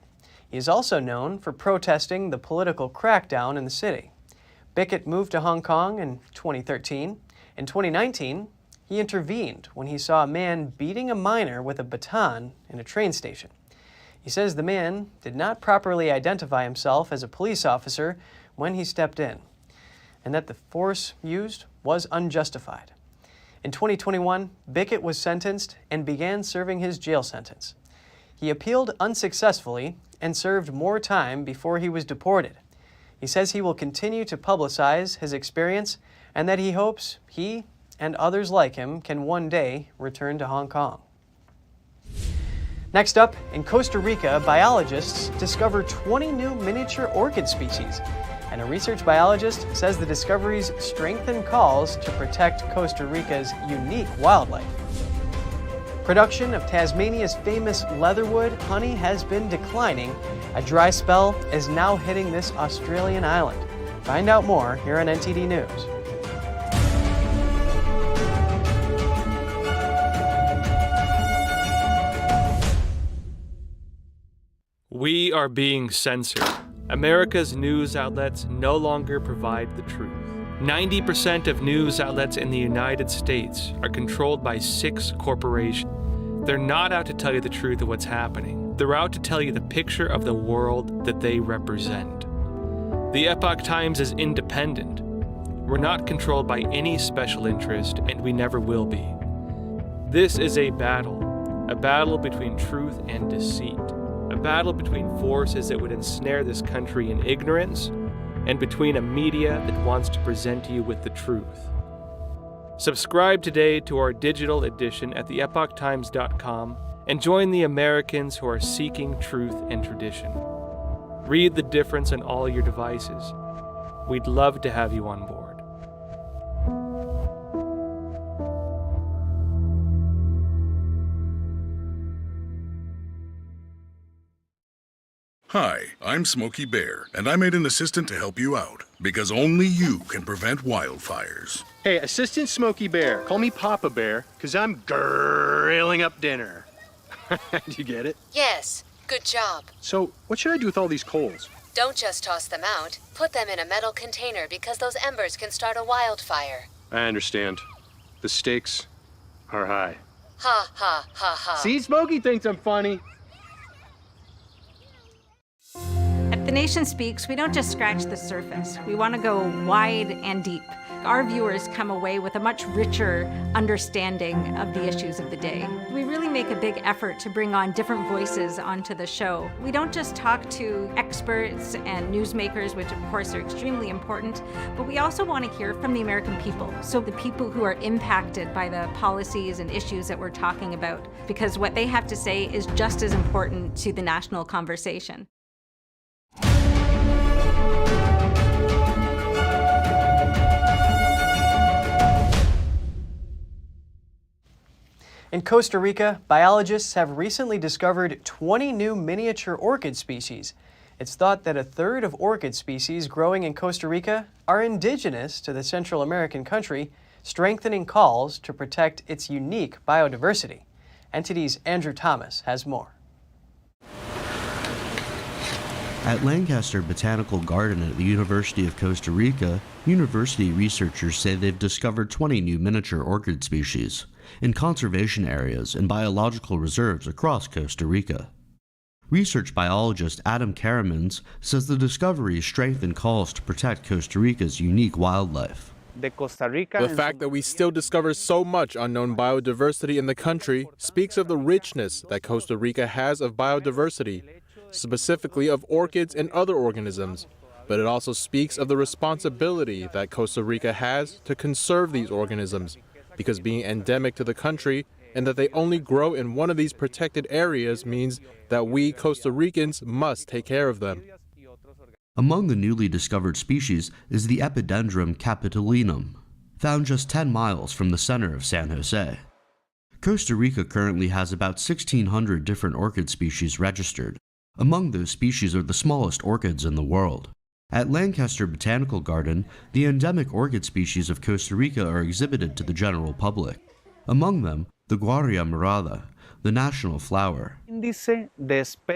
He is also known for protesting the political crackdown in the city. Bickett moved to Hong Kong in 2013. In 2019, he intervened when he saw a man beating a minor with a baton in a train station. He says the man did not properly identify himself as a police officer when he stepped in, and that the force used was unjustified. In 2021, Bickett was sentenced and began serving his jail sentence. He appealed unsuccessfully and served more time before he was deported. He says he will continue to publicize his experience and that he hopes he and others like him can one day return to Hong Kong. Next up, in Costa Rica, biologists discover 20 new miniature orchid species. And a research biologist says the discoveries strengthen calls to protect Costa Rica's unique wildlife. Production of Tasmania's famous leatherwood honey has been declining. A dry spell is now hitting this Australian island. Find out more here on NTD News. We are being censored. America's news outlets no longer provide the truth. 90% of news outlets in the United States are controlled by 6 corporations. They're not out to tell you the truth of what's happening. They're out to tell you the picture of the world that they represent. The Epoch Times is independent. We're not controlled by any special interest, and we never will be. This is a battle between truth and deceit, a battle between forces that would ensnare this country in ignorance, and between a media that wants to present you with the truth. Subscribe today to our digital edition at theepochtimes.com and join the Americans who are seeking truth and tradition. Read the difference on all your devices. We'd love to have you on board. Hi, I'm Smokey Bear, and I made an assistant to help you out, because only you can prevent wildfires. Hey, Assistant Smokey Bear, call me Papa Bear, because I'm grilling up dinner. Did you get it? Yes, good job. So, what should I do with all these coals? Don't just toss them out. Put them in a metal container because those embers can start a wildfire. I understand. The stakes are high. Ha, ha, ha, ha. See, Smokey thinks I'm funny. At The Nation Speaks, we don't just scratch the surface. We want to go wide and deep. Our viewers come away with a much richer understanding of the issues of the day. We really make a big effort to bring on different voices onto the show. We don't just talk to experts and newsmakers, which of course are extremely important, but we also want to hear from the American people. So the people who are impacted by the policies and issues that we're talking about, because what they have to say is just as important to the national conversation. In Costa Rica, biologists have recently discovered 20 new miniature orchid species. It's thought that a third of orchid species growing in Costa Rica are indigenous to the Central American country, strengthening calls to protect its unique biodiversity. NTD's Andrew Thomas has more. At Lancaster Botanical Garden at the University of Costa Rica, university researchers say they've discovered 20 new miniature orchid species in conservation areas and biological reserves across Costa Rica. Research biologist Adam Karamans says the discoveries strengthen calls to protect Costa Rica's unique wildlife. The fact that we still discover so much unknown biodiversity in the country speaks of the richness that Costa Rica has of biodiversity, specifically of orchids and other organisms, but it also speaks of the responsibility that Costa Rica has to conserve these organisms, because being endemic to the country and that they only grow in one of these protected areas means that we Costa Ricans must take care of them. Among the newly discovered species is the Epidendrum capitolinum, found just 10 miles from the center of San Jose. Costa Rica currently has about 1,600 different orchid species registered. Among those species are the smallest orchids in the world. At Lancaster Botanical Garden, the endemic orchid species of Costa Rica are exhibited to the general public. Among them, the Guardia Morada, the national flower.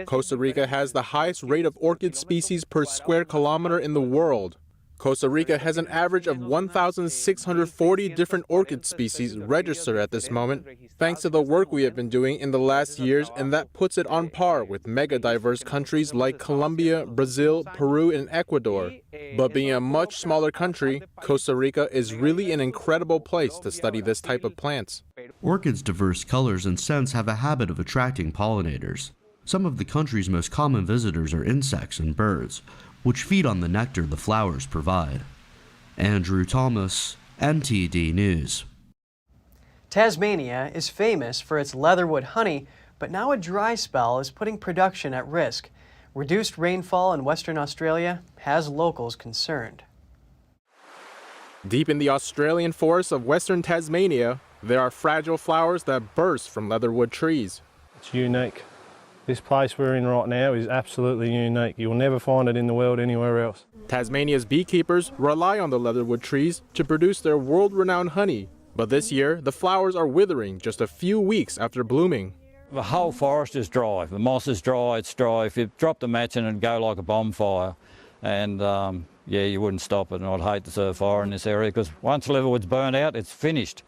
Costa Rica has the highest rate of orchid species per square kilometer in the world. Costa Rica has an average of 1,640 different orchid species registered at this moment, thanks to the work we have been doing in the last years, and that puts it on par with mega-diverse countries like Colombia, Brazil, Peru, and Ecuador. But being a much smaller country, Costa Rica is really an incredible place to study this type of plants. Orchids' diverse colors and scents have a habit of attracting pollinators. Some of the country's most common visitors are insects and birds, which feed on the nectar the flowers provide. Andrew Thomas, NTD News. Tasmania is famous for its leatherwood honey, but now a dry spell is putting production at risk. Reduced rainfall in Western Australia has locals concerned. Deep in the Australian forests of Western Tasmania, there are fragile flowers that burst from leatherwood trees. It's unique. This place we're in right now is absolutely unique. You'll never find it in the world anywhere else. Tasmania's beekeepers rely on the leatherwood trees to produce their world-renowned honey. But this year, the flowers are withering just a few weeks after blooming. The whole forest is dry. The moss is dry, it's dry. If you dropped a match in it, it'd go like a bonfire. And yeah, you wouldn't stop it. And I'd hate to see a fire in this area because once leatherwood's burnt out, it's finished.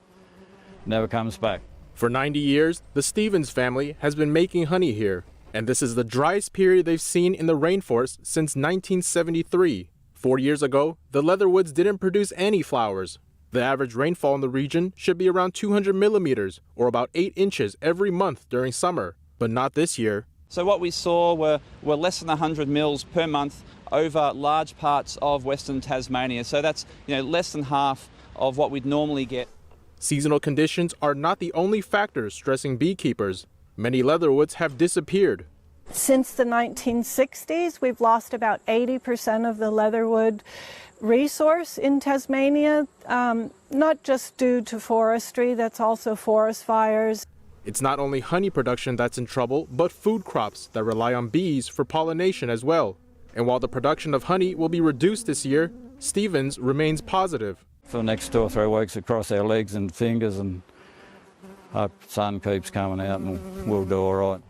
Never comes back. For 90 years, the Stevens family has been making honey here, and this is the driest period they've seen in the rainforest since 1973. 4 years ago, the leatherwoods didn't produce any flowers. The average rainfall in the region should be around 200 millimeters, or about 8 inches every month during summer, but not this year. So what we saw were less than 100 mils per month over large parts of Western Tasmania. So that's less than half of what we'd normally get. Seasonal conditions are not the only factors stressing beekeepers. Many leatherwoods have disappeared. Since the 1960s, we've lost about 80% of the leatherwood resource in Tasmania, not just due to forestry, that's also forest fires. It's not only honey production that's in trouble, but food crops that rely on bees for pollination as well. And while the production of honey will be reduced this year, Stevens remains positive. For the next 2 or 3 weeks, across our legs and fingers, and hope the sun keeps coming out and we'll do all right.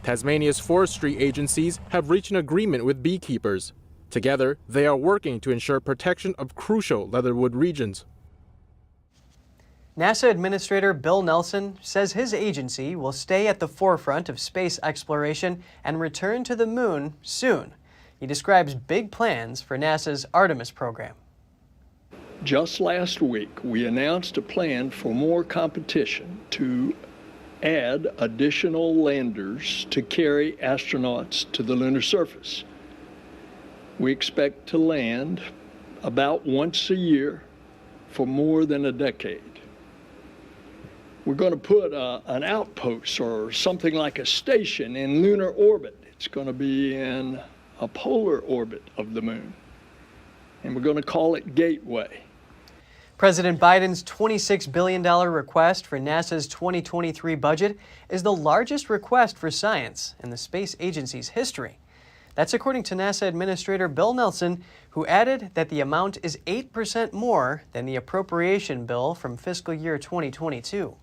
Tasmania's forestry agencies have reached an agreement with beekeepers. Together, they are working to ensure protection of crucial leatherwood regions. NASA Administrator Bill Nelson says his agency will stay at the forefront of space exploration and return to the moon soon. He describes big plans for NASA's Artemis program. Just last week, we announced a plan for more competition to add additional landers to carry astronauts to the lunar surface. We expect to land about once a year for more than a decade. We're going to put an outpost or something like a station in lunar orbit. It's going to be in a polar orbit of the moon, and we're going to call it Gateway. President Biden's $26 billion request for NASA's 2023 budget is the largest request for science in the space agency's history. That's according to NASA Administrator Bill Nelson, who added that the amount is 8% more than the appropriation bill from fiscal year 2022.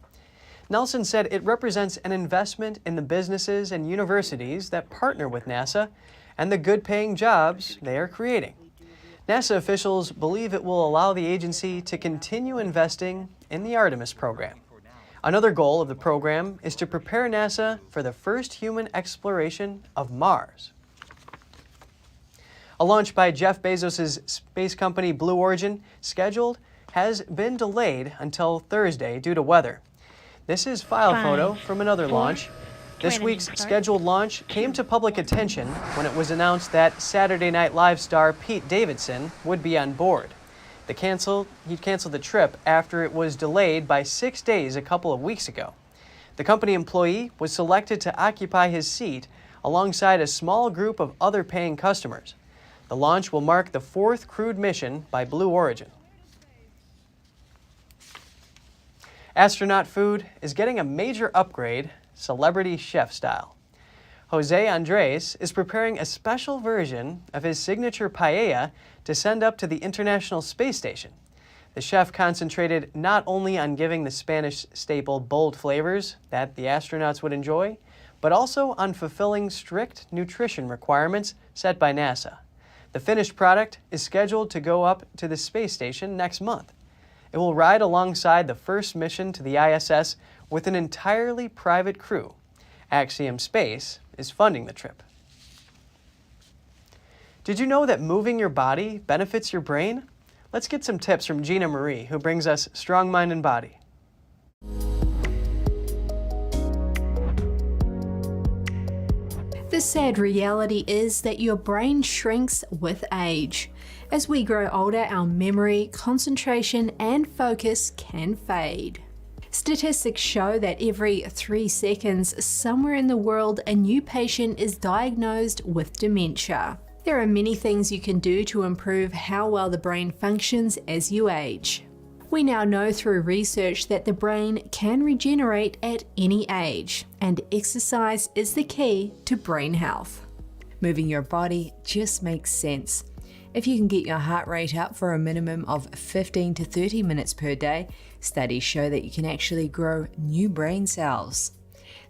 Nelson said it represents an investment in the businesses and universities that partner with NASA and the good-paying jobs they are creating. NASA officials believe it will allow the agency to continue investing in the Artemis program. Another goal of the program is to prepare NASA for the first human exploration of Mars. A launch by Jeff Bezos' space company Blue Origin, scheduled, has been delayed until Thursday due to weather. This is file photo from another launch. This week's scheduled launch came to public attention when it was announced that Saturday Night Live star Pete Davidson would be on board. He canceled the trip after it was delayed by 6 days a couple of weeks ago. The company employee was selected to occupy his seat alongside a small group of other paying customers. The launch will mark the 4th crewed mission by Blue Origin. Astronaut food is getting a major upgrade, celebrity chef style. Jose Andres is preparing a special version of his signature paella to send up to the International Space Station. The chef concentrated not only on giving the Spanish staple bold flavors that the astronauts would enjoy, but also on fulfilling strict nutrition requirements set by NASA. The finished product is scheduled to go up to the space station next month. It will ride alongside the first mission to the ISS with an entirely private crew. Axiom Space is funding the trip. Did you know that moving your body benefits your brain? Let's get some tips from Gina Marie, who brings us Strong Mind and Body. The sad reality is that your brain shrinks with age. As we grow older, our memory, concentration, and focus can fade. Statistics show that every 3 seconds, somewhere in the world, a new patient is diagnosed with dementia. There are many things you can do to improve how well the brain functions as you age. We now know through research that the brain can regenerate at any age, and exercise is the key to brain health. Moving your body just makes sense. If you can get your heart rate up for a minimum of 15 to 30 minutes per day, studies show that you can actually grow new brain cells.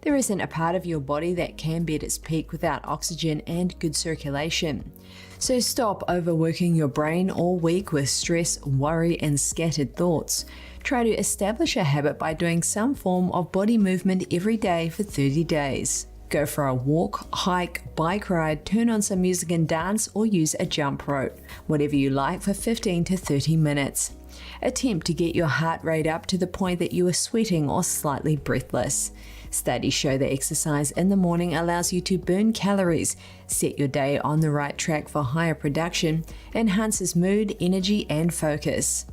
There isn't a part of your body that can be at its peak without oxygen and good circulation. So stop overworking your brain all week with stress, worry, and scattered thoughts. Try to establish a habit by doing some form of body movement every day for 30 days. Go for a walk, hike, bike ride, turn on some music and dance, or use a jump rope, whatever you like, for 15 to 30 minutes. Attempt to get your heart rate up to the point that you are sweating or slightly breathless. Studies show that exercise in the morning allows you to burn calories, set your day on the right track for higher production, enhances mood, energy, and focus.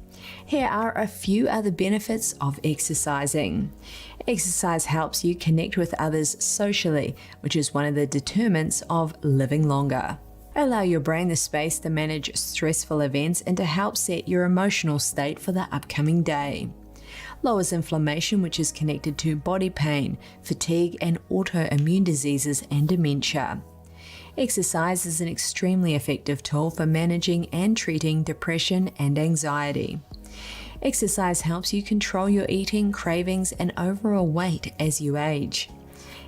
Here are a few other benefits of exercising. Exercise helps you connect with others socially, which is one of the determinants of living longer. Allow your brain the space to manage stressful events and to help set your emotional state for the upcoming day. Lowers inflammation, which is connected to body pain, fatigue, and autoimmune diseases and dementia. Exercise is an extremely effective tool for managing and treating depression and anxiety. Exercise helps you control your eating, cravings, and overall weight as you age.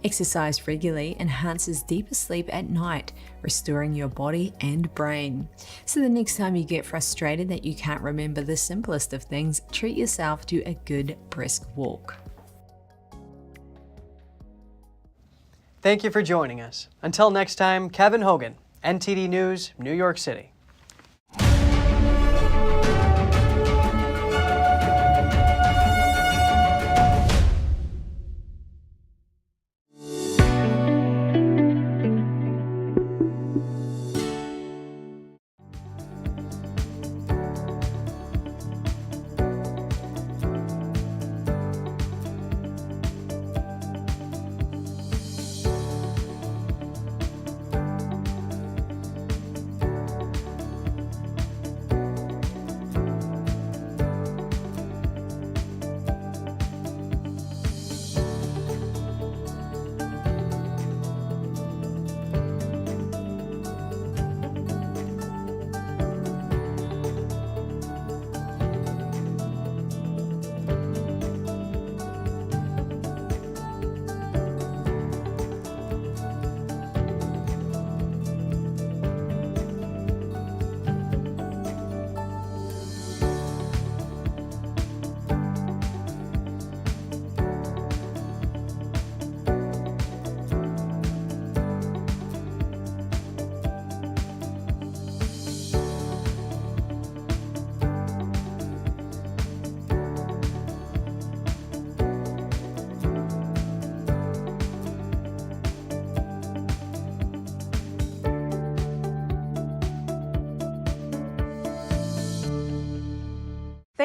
Exercise regularly enhances deeper sleep at night, restoring your body and brain. So the next time you get frustrated that you can't remember the simplest of things, treat yourself to a good brisk walk. Thank you for joining us. Until next time, Kevin Hogan, NTD News, New York City.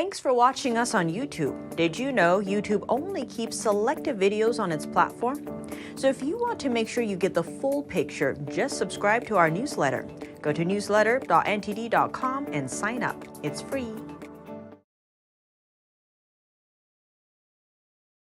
Thanks for watching us on YouTube. Did you know YouTube only keeps selective videos on its platform? So if you want to make sure you get the full picture, just subscribe to our newsletter. Go to newsletter.ntd.com and sign up. It's free.